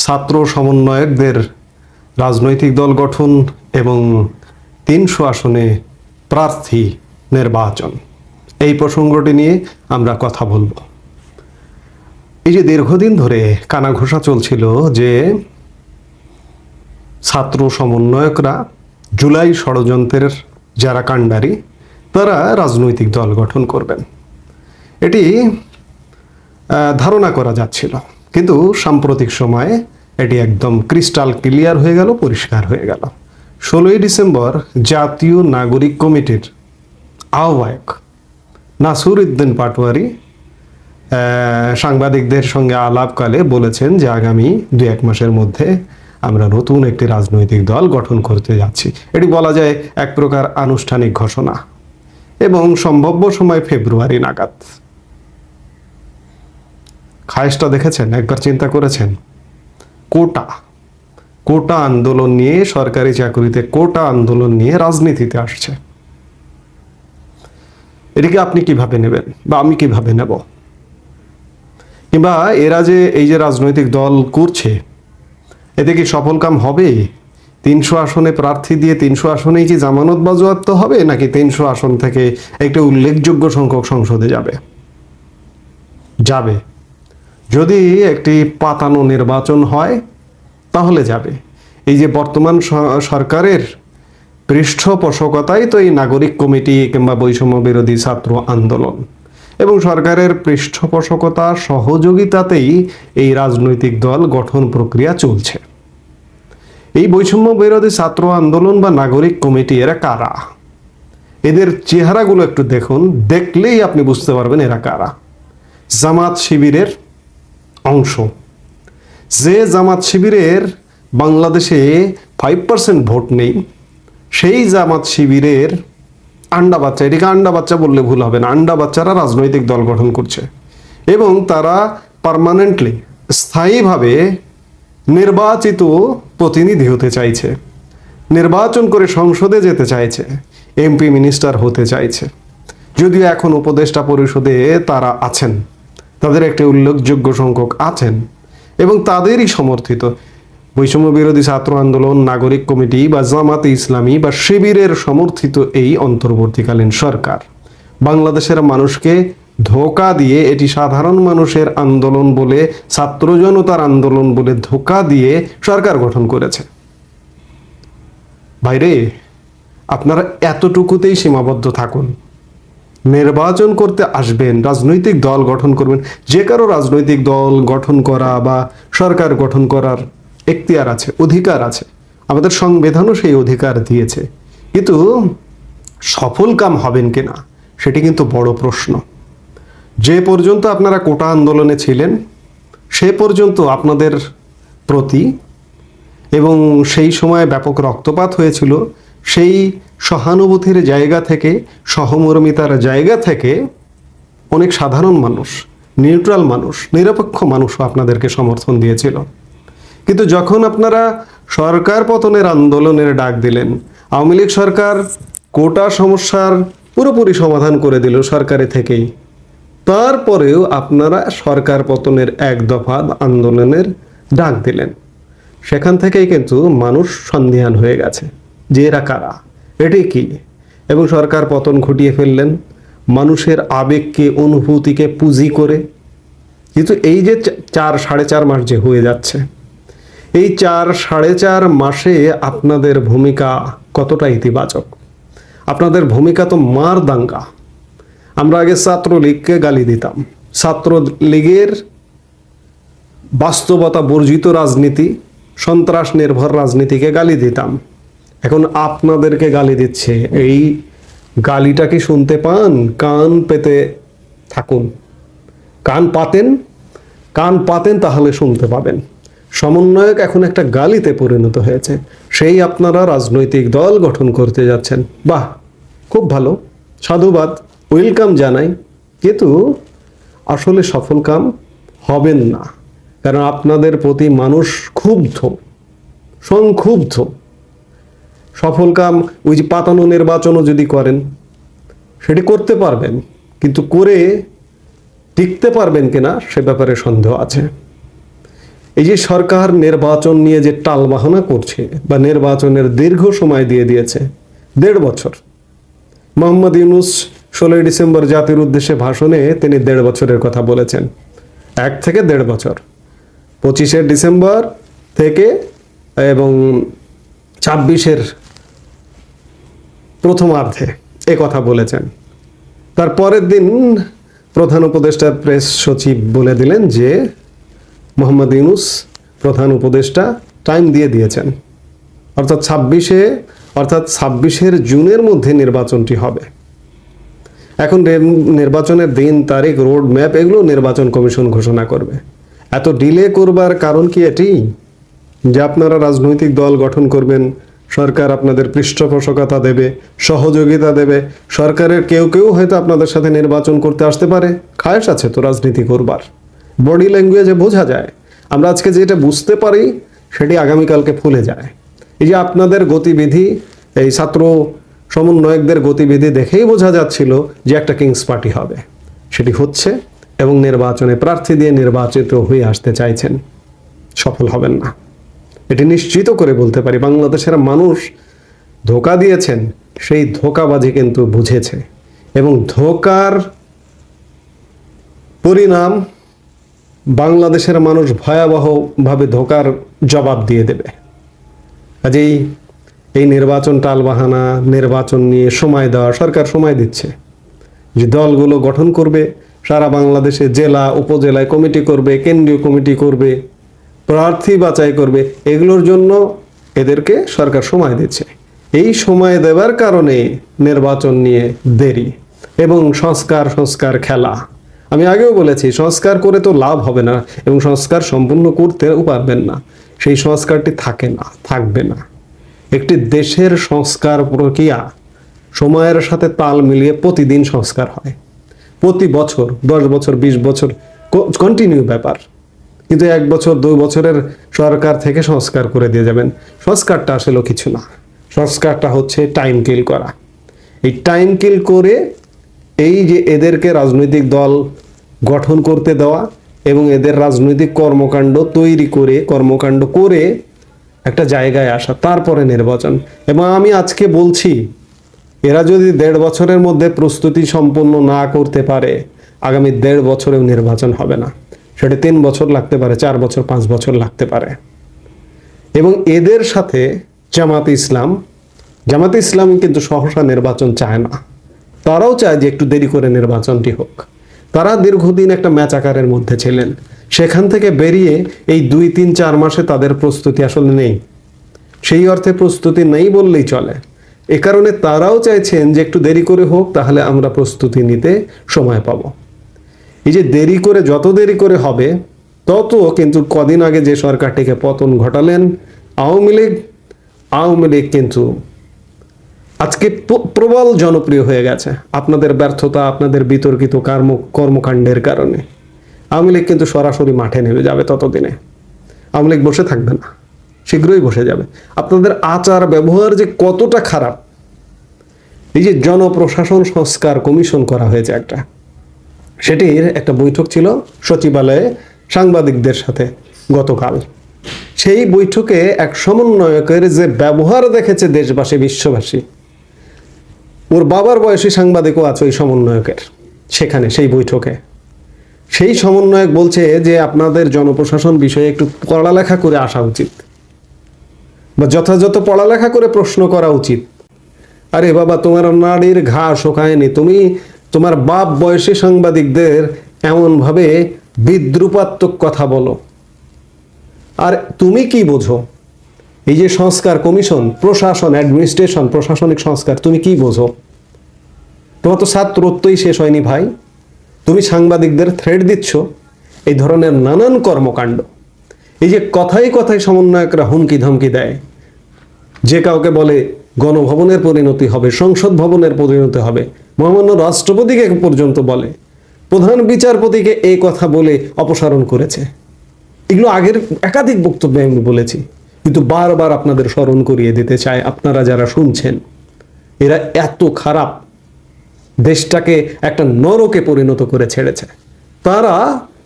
ছাত্র সমন্বয়কদের রাজনৈতিক দল গঠন এবং ৩০০ আসনে প্রার্থী নির্বাচন, এই প্রসঙ্গটি নিয়ে আমরা কথা বলবো। এই যে দীর্ঘদিন ধরে কানাঘোষা চলছিল যে ছাত্র সমন্বয়করা জুলাই ষড়যন্ত্রের যারা কাণ্ডারি তারা রাজনৈতিক দল গঠন করবেন, এটি ধারণা করা যাচ্ছিল। কিন্তু সাম্প্রতিক সময়ে এটি একদম ক্রিস্টাল ক্লিয়ার হয়ে গেল, পরিষ্কার হয়ে গেল। 16ই ডিসেম্বর জাতীয় নাগরিক কমিটির আহ্বায়ক নাসির উদ্দিন পাটোয়ারি সাংবাদিকদের সঙ্গে আলাপকালে বলেছেন যে আগামী 2-1 মাসের মধ্যে আমরা নতুন একটি রাজনৈতিক দল গঠন করতে যাচ্ছি। এটি বলা যায় এক প্রকার আনুষ্ঠানিক ঘোষণা, এবং সম্ভাব্য সময় ফেব্রুয়ারি নাগাদ। খায়েশটা দেখেছেন, একবার চিন্তা করেছেন? কোটা আন্দোলন নিয়ে, সরকারি চাকরিতে কোটা আন্দোলন নিয়ে রাজনীতিতে আসছে। এটিকে আপনি কিভাবে নেবেন বা আমি কিভাবে নেব? কিংবা এরা যে এই যে রাজনৈতিক দল করছে, এতে কি সফল কাম হবে? ৩০০ আসনে প্রার্থী দিয়ে ৩০০ আসনেই কি জামানত বাজেয়াপ্ত হবে, নাকি ৩০০ আসন থেকে একটা উল্লেখযোগ্য সংখ্যক সংসদে যাবে? যদি একটি পাতানো নির্বাচন হয় তাহলে যাবে। এই যে বর্তমান সরকারের পৃষ্ঠপোষকতাই তো এই নাগরিক কমিটি কিংবা বৈষম্য বিরোধী ছাত্র আন্দোলন, এবং সরকারের পৃষ্ঠপোষকতা সহযোগিতাতেই এই রাজনৈতিক দল গঠন প্রক্রিয়া চলছে। এই বৈষম্য বিরোধী ছাত্র আন্দোলন বা নাগরিক কমিটি এরা কারা? এদের চেহারাগুলো একটু দেখুন, দেখলেই আপনি বুঝতে পারবেন এরা কারা। জামাত শিবিরের অংশ। যে জামাত শিবিরের বাংলাদেশে 5% ভোট নেই, সেই জামাত শিবিরের আন্ডা বাচ্চা, এটিকে আন্ডা বাচ্চা বললে ভুল হবে না, আন্ডা বাচ্চারা রাজনৈতিক দল গঠন করছে, এবং তারা পার্মানেন্টলি, স্থায়ীভাবে নির্বাচিত প্রতিনিধি হতে চাইছে, নির্বাচন করে সংসদে যেতে চাইছে, এমপি মিনিস্টার হতে চাইছে। যদিও এখন উপদেষ্টা পরিষদে তারা আছেন, তাদের একটি উল্লেখযোগ্য সংখ্যক আছেন, এবং তাদেরই সমর্থিত বৈষম্য বিরোধী ছাত্র আন্দোলন, নাগরিক কমিটি বা জামাতে ইসলামী বা শিবিরের সমর্থিত এই অন্তর্বর্তীকালীন সরকার বাংলাদেশের মানুষকে ধোঁকা দিয়ে, এটি সাধারণ মানুষের আন্দোলন বলে, ছাত্র জনতার আন্দোলন বলে ধোঁকা দিয়ে সরকার গঠন করেছে। ভাইরে, আপনারা এতটুকুতেই সীমাবদ্ধ থাকুন। নির্বাচন করতে আসবেন, রাজনৈতিক দল গঠন করবেন, যে কারো রাজনৈতিক দল গঠন করা বা সরকার গঠন করার এখতিয়ার আছে, অধিকার আছে, আমাদের সংবিধানও সেই অধিকার দিয়েছে। কিন্তু সফল কাম হবেন কিনা সেটি কিন্তু বড় প্রশ্ন। যে পর্যন্ত আপনারা কোটা আন্দোলনে ছিলেন সে পর্যন্ত আপনাদের প্রতি, এবং সেই সময় ব্যাপক রক্তপাত হয়েছিল, সেই সহানুভূতির জায়গা থেকে, সহমর্মিতার জায়গা থেকে অনেক সাধারণ মানুষ, নিউট্রাল মানুষ, নিরপেক্ষ মানুষও আপনাদেরকে সমর্থন দিয়েছিল। কিন্তু যখন আপনারা সরকার পতনের আন্দোলনের ডাক দিলেন, আওয়ামী লীগ সরকার কোটা সমস্যার পুরোপুরি সমাধান করে দিল সরকারি থেকেই, তারপরেও আপনারা সরকার পতনের এক দফা আন্দোলনের ডাক দিলেন। সেখান থেকেই কিন্তু মানুষ সন্দিহান হয়ে গেছে যে এরা কারা, এটি কি, এবং সরকার পতন ঘটিয়ে ফেললেন মানুষের আবেগকে, অনুভূতিকে পুঁজি করে। কিন্তু এই যে 4-4.5 মাস যে হয়ে যাচ্ছে, এই 4-4.5 মাসে আপনাদের ভূমিকা কতটা ইতিবাচক? আপনাদের ভূমিকা তো মার দাঙ্গা। আমরা আগে ছাত্রলীগকে গালি দিতাম, ছাত্রলীগের বাস্তবতা বর্জিত রাজনীতি, সন্ত্রাস নির্ভর রাজনীতিকে গালি দিতাম। এখন আপনাদেরকে গালি দিচ্ছে। এই গালিটা কি শুনতে পান? কান পেতে থাকুন, কান পাতেন তাহলে শুনতে পাবেন। সমন্বয়ক এখন একটা গালিতে পরিণত হয়েছে, সেই আপনারা রাজনৈতিক দল গঠন করতে যাচ্ছেন। বাহ, খুব ভালো, সাধুবাদ, ওয়েলকাম জানাই। কিন্তু আসলে সফল কাম হবেন না, কারণ আপনাদের প্রতি মানুষ সংক্ষুব্ধ। সফল কাম ওই যে পাতানো নির্বাচনও যদি করেন সেটি করতে পারবেন, কিন্তু করে টিকতে পারবেন কিনা সে ব্যাপারে সন্দেহ আছে। এই যে সরকার নির্বাচন নিয়ে যে টালবাহানা করছে বা নির্বাচনের দীর্ঘ সময় দিয়ে দিয়েছে, 1.5 বছর। মোহাম্মদ ইউনূস 16 ডিসেম্বর জাতির উদ্দেশ্যে ভাষণে তিনি 1.5 বছরের কথা বলেছেন। 1 থেকে 1.5 বছর, 25 ডিসেম্বর থেকে এবং 26 প্রথমার্ধে এ কথা বলেছেন। তার পরের দিন প্রধান উপদেষ্টার প্রেস সচিব বলে দিলেন যে মোহাম্মদ ইউনূস প্রধান উপদেষ্টা টাইম দিয়ে দিয়েছেন, অর্থাৎ 26 জুনের মধ্যে নির্বাচনটি হবে। এখন নির্বাচনের দিন, তারিখ, রোড ম্যাপ এগুলো নির্বাচন কমিশন ঘোষণা করবে। এত ডিলে করবার কারণ কি এটি যে আপনারা রাজনৈতিক দল গঠন করবেন, সরকার আপনাদের পৃষ্ঠপোষকতা দেবে, সহযোগিতা দেবে, সরকারের কেউ কেউ হয়তো আপনাদের সাথে নির্বাচন করতে আসতে পারে, খায়েশ আছে তো রাজনীতি করবার। বডি ল্যাঙ্গুয়েজে বোঝা যায়। আমরা আজকে যেটা বুঝতে পারি সেটি আগামীকালকে ভুলে যায়। এই যে আপনাদের গতিবিধি, এই ছাত্র সমন্বয়কদের গতিবিধি দেখেই বোঝা যাচ্ছিল যে একটা কিংস পার্টি হবে, সেটি হচ্ছে এবং নির্বাচনে প্রার্থী দিয়ে নির্বাচিত হয়ে আসতে চাইছেন, সফল হবেন না। এটি নিশ্চিত করে বলতে পারি। বাংলাদেশের মানুষ ধোঁকা দিয়েছেন, সেই ধোঁকাবাজি কিন্তু বুঝেছে এবং ধোঁকার পরিণাম বাংলাদেশের মানুষ ভয়াবহভাবে ধোঁকার জবাব দিয়ে দেবে। কাজেই এই নির্বাচন টালবাহানা, নির্বাচন নিয়ে সময় দেওয়া, সরকার সময় দিচ্ছে যে দলগুলো গঠন করবে, সারা বাংলাদেশে জেলা উপজেলায় কমিটি করবে, কেন্দ্রীয় কমিটি করবে, প্রার্থী বাছাই করবে, এগুলোর জন্য এদেরকে সরকার সময় দিচ্ছে। এই সময় দেওয়ার কারণে নির্বাচন নিয়ে দেরি এবং সংস্কার খেলা। আমি আগেও বলেছি, সংস্কার করে তো লাভ হবে না এবং সংস্কার সম্পূর্ণ করতেও পারবেন না। সেই সংস্কারটি থাকে না, থাকবে না। একটি দেশের সংস্কার প্রক্রিয়া সময়ের সাথে তাল মিলিয়ে প্রতিদিন সংস্কার হয়, প্রতি বছর, 10 বছর 20 বছর কন্টিনিউ ব্যাপার। কিন্তু 1 বছর 2 বছরের সরকার থেকে সংস্কার করে দিয়ে যাবেন, সংস্কারটা আসলে কিছু না। সংস্কারটা হচ্ছে টাইম কিল করা। এই টাইম কিল করে এই যে এদেরকে রাজনৈতিক দল গঠন করতে দেওয়া এবং এদের রাজনৈতিক কর্মকাণ্ড করে একটা জায়গায় আসা, তারপরে নির্বাচন। এবং আমি আজকে বলছি, এরা যদি 1.5 বছরের মধ্যে প্রস্তুতি সম্পন্ন না করতে পারে, আগামী 1.5 বছরেও নির্বাচন হবে না। সেটা 3 বছর লাগতে পারে, 4 বছর 5 বছর লাগতে পারে। এবং এদের সাথে জামাতে ইসলাম কিন্তু সহসা নির্বাচন চায় না। তারাও চায় যে একটু দেরি করে নির্বাচনটি হোক। তারা দীর্ঘদিন একটা ম্যাচ আকারের মধ্যে ছিলেন, সেখান থেকে বেরিয়ে এই 2-3-4 মাসে তাদের প্রস্তুতি আসলে নেই। সেই অর্থে প্রস্তুতি নেই বললেই চলে। এ কারণে তারাও চাইছেন যে একটু দেরি করে হোক, তাহলে আমরা প্রস্তুতি নিতে সময় পাব। এই যে যত দেরি করে হবে, তত কিন্তু কদিন আগে যে সরকারটিকে পতন ঘটালেন আওয়ামী লীগ কিন্তু আজকে প্রবল জনপ্রিয় হয়ে গেছে আপনাদের ব্যর্থতা, আপনাদের বিতর্কিত কর্মকাণ্ডের কারণে। আওয়ামী লীগ কিন্তু সরাসরি মাঠে নেমে যাবে ততদিনে। আওয়ামী লীগ বসে থাকবে না, শীঘ্রই বসে যাবে। আপনাদের আচার ব্যবহার যে কতটা খারাপ। এই যে জনপ্রশাসন সংস্কার কমিশন করা হয়েছে সেটির একটা বৈঠক ছিল সচিবালয়ে সাংবাদিকদের সাথে গতকাল। সেই বৈঠকে এক সমন্বয়কের যে ব্যবহার দেখেছে দেশবাসী, বিশ্ববাসী, ওর বাবার বয়সী সাংবাদিকও আছে ওই সমন্বয়কের সেখানে, সেই বৈঠকে। সেই সমন্বয়ক বলছে যে আপনাদের জনপ্রশাসন বিষয়ে একটু পড়ালেখা করে আসা উচিত বা যথাযথ পড়ালেখা করে প্রশ্ন করা উচিত। আরে বাবা, তোমার নাড়ির ঘা শোকায়নি, তুমি তোমার বাপ বয়সী সাংবাদিকদের এমনভাবে বিদ্রুপাত্মক কথা বলো। আর তুমি কি বোঝো? এই যে সংস্কার কমিশন, প্রশাসন, অ্যাডমিনিস্ট্রেশন, প্রশাসনিক সংস্কার, তুমি কি বোঝো? তোমার তো ছাত্রত্বই শেষ হয়নি ভাই। তুমি সাংবাদিকদের থ্রেট দিচ্ছ এই ধরনের নানান কর্মকাণ্ড। এই যে কথায় সমন্বয়করা হুমকি ধমকি দেয়, যে কাউকে বলে গণভবনের পরিণতি হবে, সংসদ ভবনের পরিণতি হবে, মহামান্য রাষ্ট্রপতিকে পর্যন্ত বলে, প্রধান বিচারপতিকে এই কথা বলে অপসারণ করেছে। এগুলো আগের একাধিক বক্তব্যে আমি বলেছি, কিন্তু বারবার আপনাদের স্মরণ করিয়ে দিতে চাই। আপনারা যারা শুনছেন, এরা এত খারাপ, দেশটাকে একটা নরকে পরিণত করে ছেড়েছে। তারা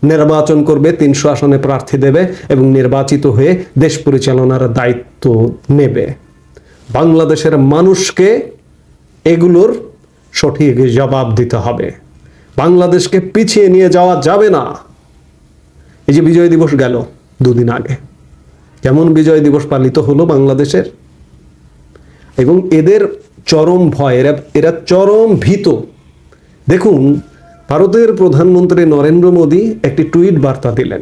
নির্বাচন করবে, 300 আসনে প্রার্থী দেবে এবং নির্বাচিত হয়ে দেশ পরিচালনার দায়িত্ব নেবে। বাংলাদেশের মানুষকে এগুলোর সঠিক জবাব দিতে হবে। বাংলাদেশকে পিছিয়ে নিয়ে যাওয়া যাবে না। এই যে বিজয় দিবস গেল 2 দিন আগে, যেমন বিজয় দিবস পালিত হলো বাংলাদেশের, এবং এদের চরম ভয়, এরা চরম ভীত। দেখুন, ভারতের প্রধানমন্ত্রী নরেন্দ্র মোদী একটি টুইট বার্তা দিলেন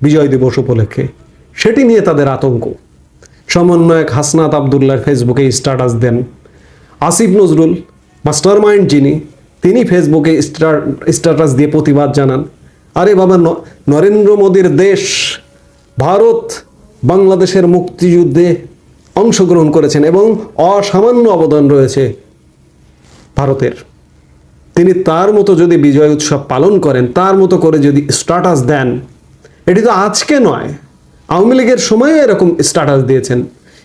বিজয় দিবস উপলক্ষে, সেটি নিয়ে তাদের আতঙ্ক। সমন্বয়ক হাসনাত আবদুল্লাহ ফেসবুকে স্ট্যাটাস দেন। আসিফ নজরুল মাস্টার মাইন্ড যিনি, তিনি ফেসবুকে স্ট্যাটাস দিয়ে প্রতিবাদ জানান। আরে বাবা, নরেন্দ্র মোদীর দেশ ভারত বাংলাদেশের মুক্তিযুদ্ধে অংশগ্রহণ করেছেন এবং অসামান্য অবদান রয়েছে ভারতের। তিনি তার মতো যদি বিজয় উৎসব পালন করেন, তার মতো করে যদি স্ট্যাটাস দেন, এটি তো আজকে নয়, আওয়ামী লীগের সময়ে এরকম স্ট্যাটাস দিয়েছেন।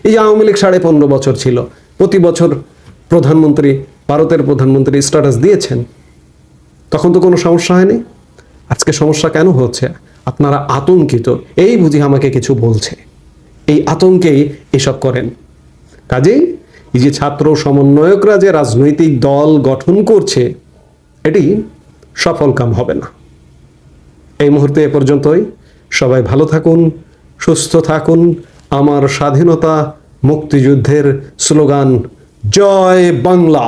এই যে আওয়ামী লীগ 15.5 বছর ছিল, প্রতি বছর প্রধানমন্ত্রী, ভারতের প্রধানমন্ত্রী স্ট্যাটাস দিয়েছেন, তখন তো কোনো সমস্যা হয়নি। আজকে সমস্যা কেন হচ্ছে? আপনারা আতঙ্কিত, এই বুঝি আমাকে কিছু বলছে, এই আতঙ্কেই এসব করেন। কাজেই এই যে ছাত্র সমন্বয়করা যে রাজনৈতিক দল গঠন করছে, এটি সফল কাম হবে না। এই মুহূর্তে এ পর্যন্তই। সবাই ভালো থাকুন, সুস্থ থাকুন। আমার স্বাধীনতা মুক্তিযুদ্ধের স্লোগান জয় বাংলা।